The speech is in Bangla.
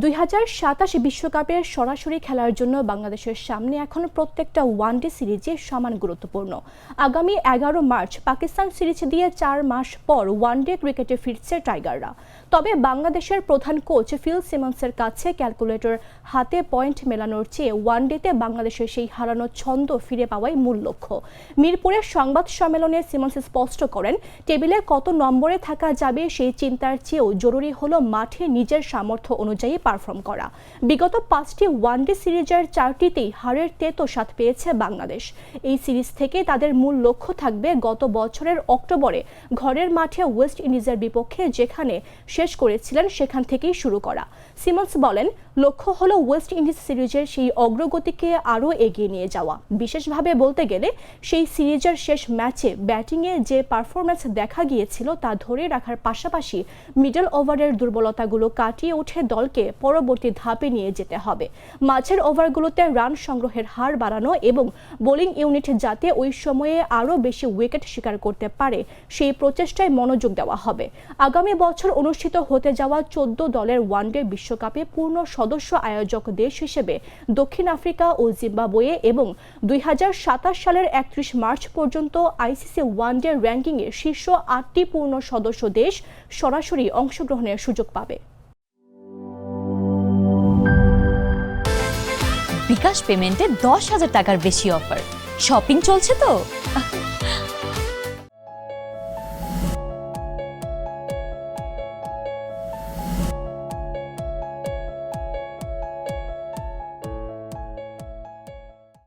2027 বিশ্বকাপের সরাসরি খেলার জন্য বাংলাদেশের সামনে এখন প্রত্যেকটা ওয়ানডে সিরিজে সমান গুরুত্বপূর্ণ। আগামী 11 মার্চ পাকিস্তান সিরিজ দিয়ে 4 মাস পর ওয়ানডে ক্রিকেটে ফিরছে টাইগাররা। তবে বাংলাদেশের প্রধান কোচ ফিল সিমন্সের কাছে ক্যালকুলেটর হাতে পয়েন্ট মেলানোর চেয়ে ওয়ানডেতে বাংলাদেশের সেই হারানো ছন্দ ফিরে পাওয়াই মূল লক্ষ্য। মিরপুরের সংবাদ সম্মেলনে সিমন্স স্পষ্ট করেন, টেবিলে কত নম্বরে থাকা যাবে সেই চিন্তার চেয়েও জরুরি হলো মাঠে নিজের সামর্থ্য অনুযায়ী পারফর্ম করা। বিগত 5টি ওয়ানডে সিরিজের 4টিতেই হারের তেতো স্বাদ পেয়েছে বাংলাদেশ। এই সিরিজ থেকে তাদের মূল লক্ষ্য থাকবে গত বছরের অক্টোবরে ঘরের মাঠে ওয়েস্ট ইন্ডিজের বিপক্ষে যেখানে শেষ করেছিলেন সেখান থেকেই শুরু করা। সিমন্স বলেন, লক্ষ্য হলো ওয়েস্ট ইন্ডিজ সিরিজের সেই অগ্রগতিকে আরও এগিয়ে নিয়ে যাওয়া। বিশেষভাবে বলতে গেলে সেই সিরিজের শেষ ম্যাচে ব্যাটিংয়ে যে পারফরম্যান্স দেখা গিয়েছিল তা ধরে রাখার পাশাপাশি মিডল ওভারের দুর্বলতাগুলো কাটিয়ে উঠে দলকে পরবর্তী ধাপে নিয়ে যেতে হবে। মাঝের ওভারগুলোতে রান সংগ্রহের হার বাড়ানো এবং বোলিং ইউনিট যাতে ওই সময়ে আরও বেশি উইকেট শিকার করতে পারে সেই প্রচেষ্টায় মনোযোগ দেওয়া হবে। আগামী বছর অনুষ্ঠিত হতে যাওয়া 14 দলের ওয়ানডে বিশ্বকাপে পূর্ণ সদস্য আয়োজক দেশ হিসেবে দক্ষিণ আফ্রিকা ও জিম্বাবুয়ে এবং 2027 সালের 31 মার্চ পর্যন্ত আইসিসি ওয়ানডে র্যাঙ্কিংয়ে শীর্ষ 8টি পূর্ণ সদস্য দেশ সরাসরি অংশগ্রহণের সুযোগ পাবে। বিকাশ পেমেন্টে 10,000 টাকার বেশি অফার। শপিং চলছে তো।